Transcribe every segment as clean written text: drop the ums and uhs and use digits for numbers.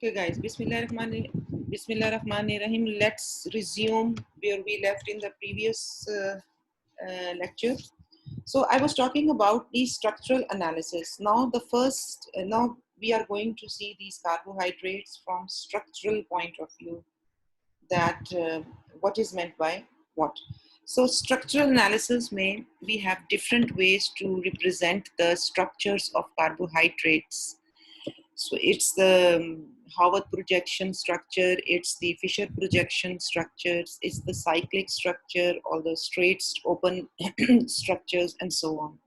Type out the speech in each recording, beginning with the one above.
Okay, guys, Bismillahirrahmanirrahim. Let's resume where we left in the previous lecture. So I was talking about the structural analysis. Now now we are going to see these carbohydrates from structural point of view, that what is meant by what. So structural analysis may we have different ways to represent the structures of carbohydrates. So it's the Howard projection structure, it's the Fischer projection structures, it's the cyclic structure, or the straight open structures, and so on.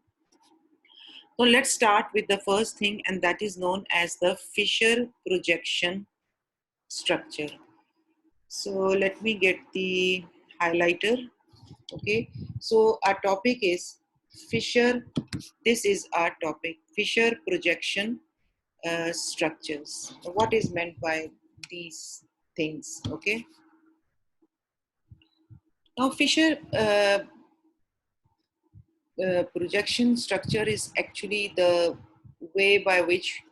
So let's start with the first thing, and that is known as the Fischer projection structure. So let me get the highlighter. Okay, so our topic is Fischer. This is our topic, Fischer projection structures. What is meant by these things? Okay, now Fischer projection structure is actually the way by which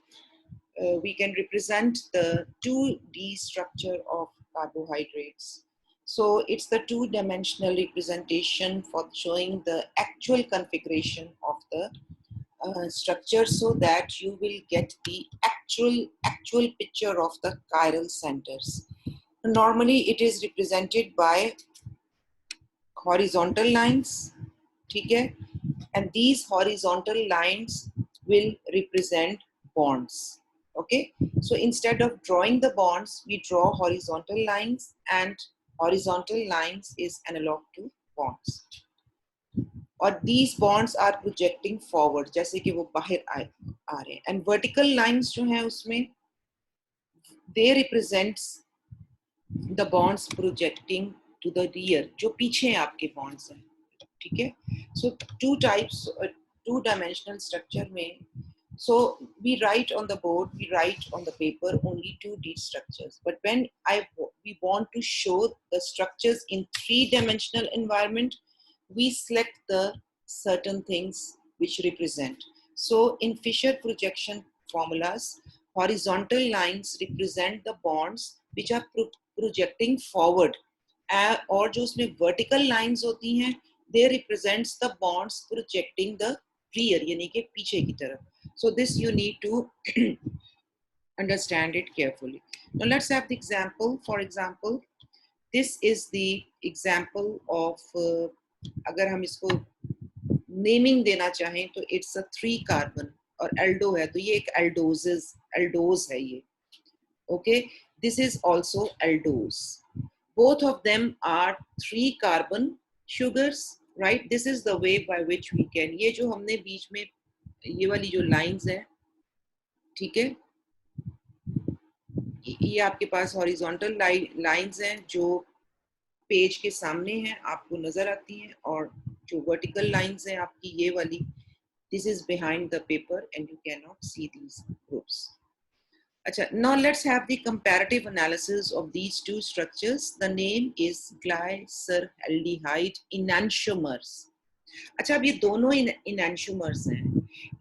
we can represent the 2D structure of carbohydrates. So it's the two-dimensional representation for showing the actual configuration of the structure, so that you will get the actual picture of the chiral centers. Normally it is represented by horizontal lines, okay? And these horizontal lines will represent bonds. Okay, so instead of drawing the bonds, we draw horizontal lines, and horizontal lines is analog to bonds. और these bonds are projecting forward, जैसे कि वो बाहर आ रहे हैं. And vertical lines जो हैं उसमें they represents the bonds projecting to the rear, जो पीछे आपके bonds हैं, ठीक है. So two types, two-dimensional structure में, so we write on the board, we write on the paper only 2D structures. But when we want to show the structures in three-dimensional environment, we select the certain things which represent. So in Fischer projection formulas, horizontal lines represent the bonds which are projecting forward, और जो उसमें vertical lines होती हैं, they represents the bonds projecting the rear, यानी कि पीछे की तरफ. So this you need to understand it carefully. Now let's have the example. For example, this is the example of अगर हम इसको नेमिंग देना चाहें तो it's a 3 carbon, और aldo है तो ये एक aldose है ये. Okay, this is also aldose. Both of them are 3 carbon sugars, right? This is the way by which we can, ये जो हमने बीच में ये वाली जो लाइंस है, ठीक है, ये आपके पास हॉरिजॉन्टल लाइंस हैं जो पेज के सामने हैं, आपको नजर आती हैं, और जो वर्टिकल लाइंस हैं आपकी ये वाली, this is behind the paper and you can not see these groups. अच्छा, now let's have the comparative analysis of these two structures. The name is glyceraldehyde enantiomers. अच्छा, अब ये दोनों enantiomers हैं.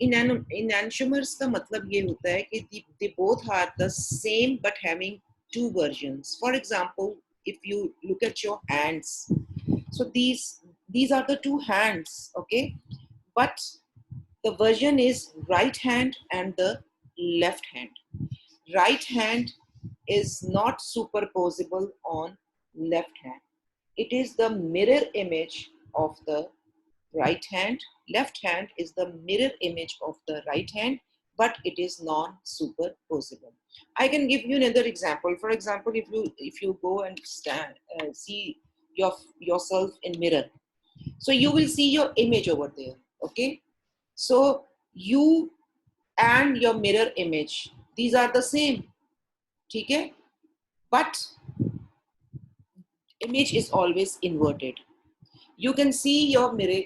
Enantiomers का मतलब ये होता है कि they both are the same but having two versions. For example, if you look at your hands, so these are the two hands, okay, but the version is right hand and the left hand. Right hand is not superposable on left hand. It is the mirror image of the right hand. Left hand is the mirror image of the right hand, but it is non-superposable. I can give you another example. For example, if you go and see yourself in mirror, so you will see your image over there. Okay, so you and your mirror image, these are the same, okay, but image is always inverted. You can see your mirror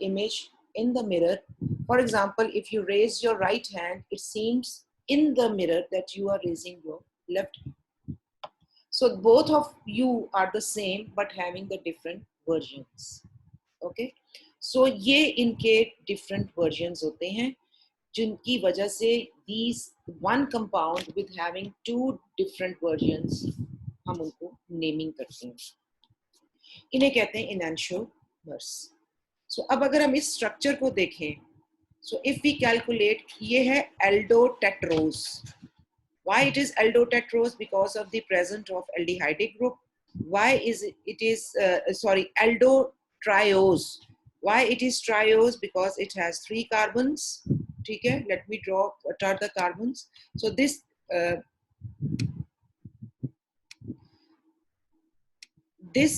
image in the mirror. For example, if you raise your right hand, it seems in the mirror that you are raising your left hand. So both of you are the same but having the different versions. Okay, so ये इनके different versions होते हैं, जिनकी वजह से these one compound with having two different versions, हम उनको naming करते हैं, इन्हें कहते हैं enantiomers. So अब अगर हम इस स्ट्रक्चर को देखें, so if we calculate, ये है aldotetrose. Why it is aldotetrose? Because of the presence of aldehydic group. Why is it is aldotriose? Why it is triose? Because it has 3 carbons. ठीक है, let me draw what are the carbons. So this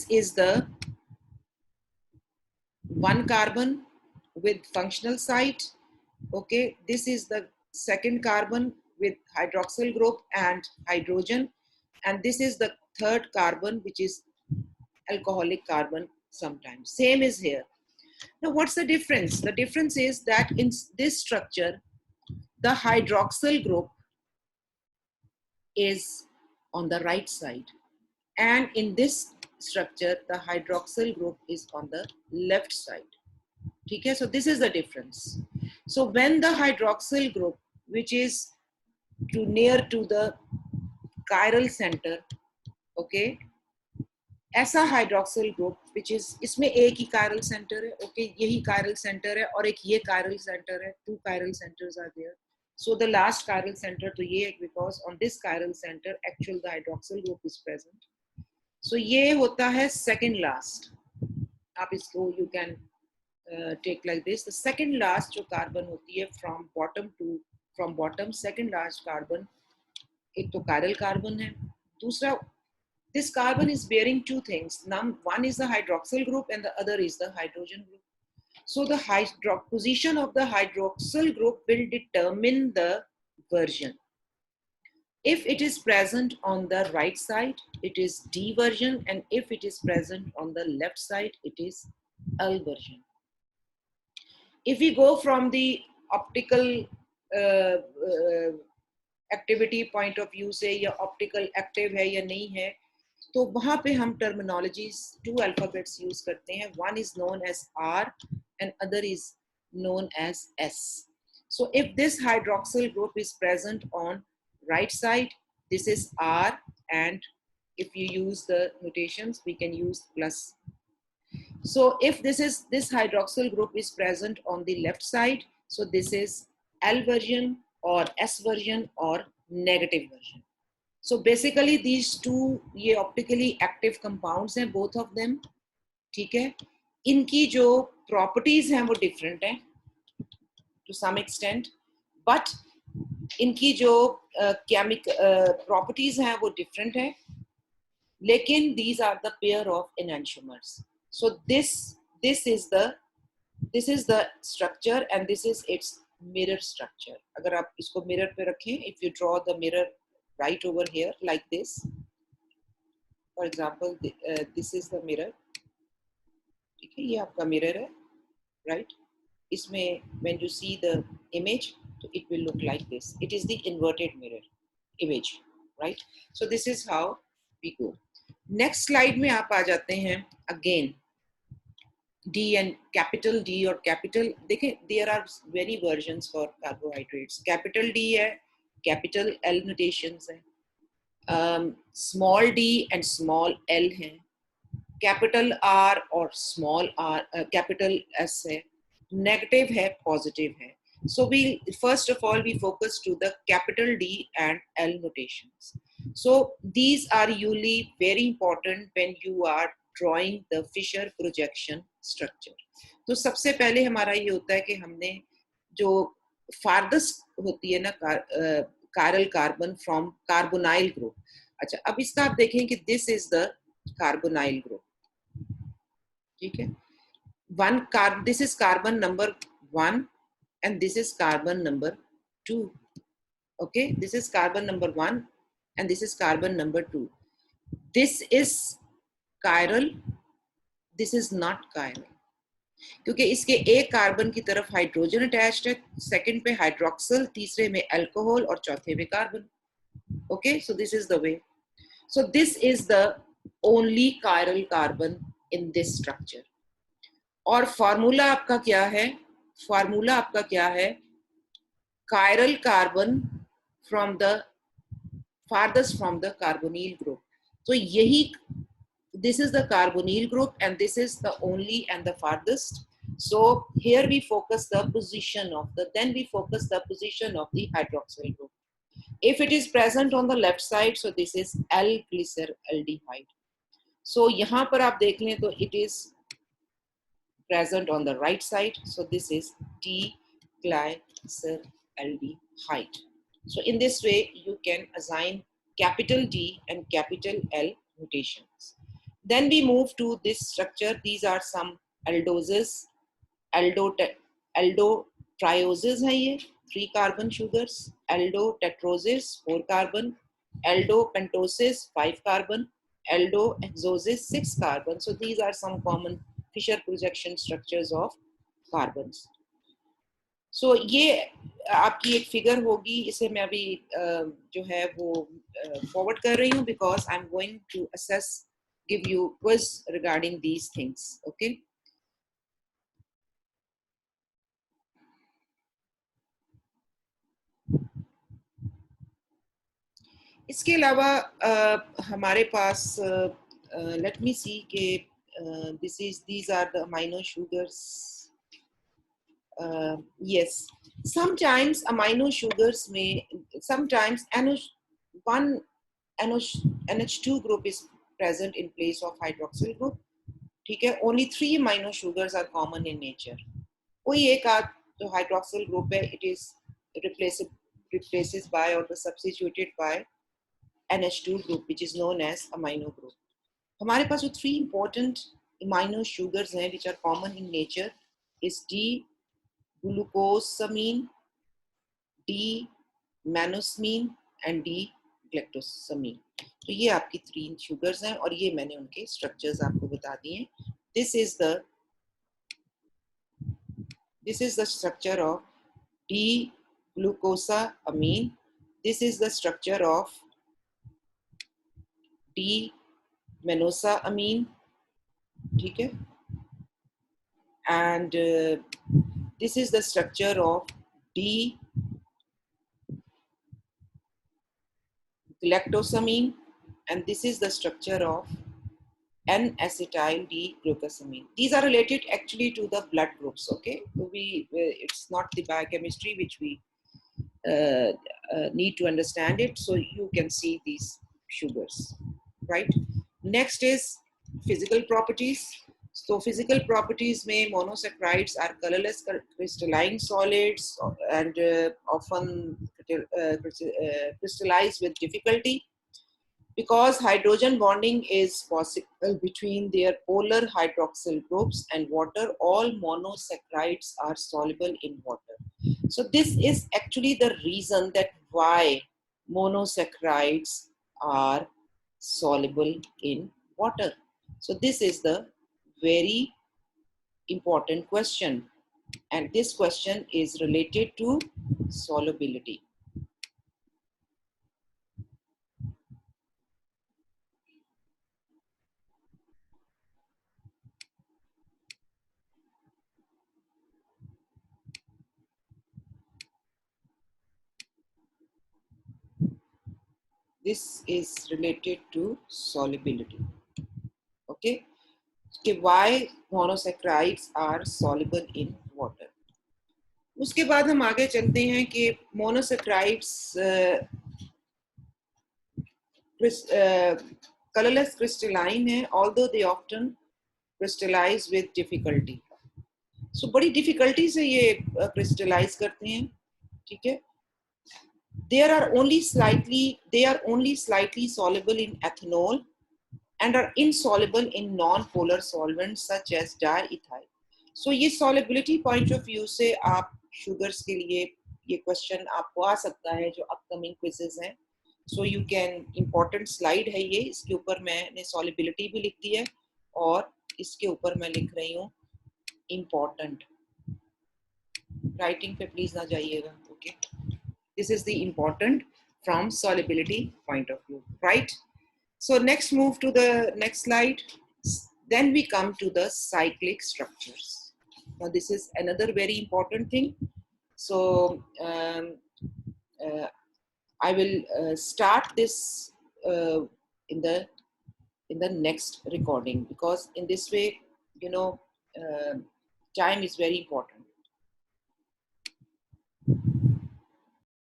is the 1 carbon with functional site. Okay, this is the 2nd carbon with hydroxyl group and hydrogen, and this is the 3rd carbon, which is alcoholic carbon sometimes. Same is here. Now what's the difference? The difference is that in this structure, the hydroxyl group is on the right side, and in this structure the hydroxyl group is on the left side. Okay, so this is the difference. So when the hydroxyl group, which is near to the chiral center, okay, ऐसा hydroxyl group which is, इसमें एक ही chiral center है, okay, यही chiral center है और एक ये chiral center है, 2 chiral centers are there. So the last chiral center तो ये है, because on this chiral center actual the hydroxyl group is present. So ये होता है second last. आप इसको you can take like this. The second last जो carbon होती है from bottom second last carbon, एक तो chiral carbon है, दूसरा this carbon is bearing 2 things. One is the hydroxyl group and the other is the hydrogen group. So the position of the hydroxyl group will determine the version. If it is present on the right side, it is D version, and if it is present on the left side, it is L version. If we go from the optical activity point of view से, या optical active है या नहीं है, तो वहाँ पे हम terminologies 2 alphabets use करते हैं. One is known as R and other is known as S. So if this hydroxyl group is present on right side, this is R, and if you use the notations, we can use plus. So if this hydroxyl group is present on the left side, so this is L version or S version or negative version. So basically these 2 ये optically active compounds हैं, both of them. ठीक है, इनकी जो properties हैं वो different हैं to some extent, but इनकी जो chemical properties हैं वो different हैं, लेकिन these are the pair of enantiomers. So this is the structure and this is its mirror structure. अगर आप इसको mirror पे रखें, if you draw the mirror right over here like this, for example, this is the mirror. ठीक है, ये आपका mirror है, right? इसमें when you see the image, it will look like this. It is the inverted mirror image, right? So this is how we go. Next slide में आप आ जाते हैं again. D and capital D or capital, देखें, there are many versions for carbohydrates. Capital D है, capital L notations है, small d and small l है, capital R और small r, capital S है, negative है, positive है. So we first of all we focus to the capital D and L notations. So these are usually very important when you are drawing the Fischer projection structure. तो सबसे पहले हमारा ये होता है कि हमने जो farthest होती है ना chiral carbon from carbonyl group. अच्छा, अब इसका आप देखें कि this is the carbonyl group. ठीक है, this is carbon number 1 and this is carbon number 2. Okay, this is carbon number 1 and this is carbon number 2. This is chiral, this is not chiral, क्योंकि इसके एक carbon की तरफ hydrogen attached है, second पे hydroxyl, तीसरे में alcohol और चौथे में carbon. Okay, so this is the way. So this is the only chiral carbon in this structure. और फार्मूला आपका क्या है? फार्मूला आपका क्या है? chiral carbon from the farthest from the carbonyl group. So yahi, this is the carbonyl group and this is the only and the farthest. So here we focus the position of the, then we focus the position of the hydroxyl group. If it is present on the left side, so this is L-glyceraldehyde. So यहाँ पर आप देख लें तो it is present on the right side. So this is D-glyceraldehyde. So in this way, you can assign capital D and capital L mutations. Then we move to this structure. These are some aldoses, aldotrioses हैं ये, 3 carbon sugars, aldotetroses, 4 carbon, aldopentoses, 5 carbon, aldohexoses, 6 carbon. So these are some common Fischer projection structures of carbons. So ये आपकी एक figure होगी, इसे मैं अभी जो है वो forward कर रही हूँ because I'm going to assess, give you quiz regarding these things. Okay. इसके अलावा हमारे पास let me see कि these are the amino sugars. Yes, sometimes amino sugars may, sometimes one NH2 group is present in place of hydroxyl group. ठीक है, only 3 amino sugars are common in nature. कोई एक आध जो hydroxyl group है, it is replaces by or substituted by NH2 group, which is known as amino group. हमारे पास जो 3 important amino sugars हैं, which are common in nature, is D-glucosamine, D-manosamine and D-galactosamine. तो ये आपकी 3 sugars हैं और ये मैंने उनके structures आपको बता दिए हैं. This is the structure of D-glucosamine. This is the structure of D-manosamine, ठीक है, and this is the structure of D-galactosamine, and this is the structure of N-acetyl D-glucosamine. These are related actually to the blood groups. Okay, so it's not the biochemistry which we need to understand it. So you can see these sugars, right? Next is physical properties. So physical properties में monosaccharides are colorless crystalline solids and often crystallize with difficulty. Because hydrogen bonding is possible between their polar hydroxyl groups and water, all monosaccharides are soluble in water. So this is actually the reason that why monosaccharides are soluble in water. So this is the very important question, and this question is related to solubility. This is related to solubility. Okay, why monosaccharides are soluble in water. उसके बाद हम आगे चलते हैं कि monosaccharides colorless crystalline है, although they often crystallize with difficulty. So बड़ी difficulty से ये crystallize करते हैं, ठीक है. They are only slightly soluble in ethanol and are insoluble in non-polar solvents such as diethyl. So ये solubility point of view से आप sugars के लिए ये question आपको आ सकता है जो upcoming quizzes हैं. So you can, important slide है ये, इसके ऊपर मैंने solubility भी लिख दी है और इसके ऊपर मैं लिख रही हूँ important. Writing पे please ना जाइएगा, okay? This is the important from solubility point of view, right? So next move to the next slide. Then we come to the cyclic structures. Now this is another very important thing. So I will start this uh, in the next recording, because in this way, you know, time is very important.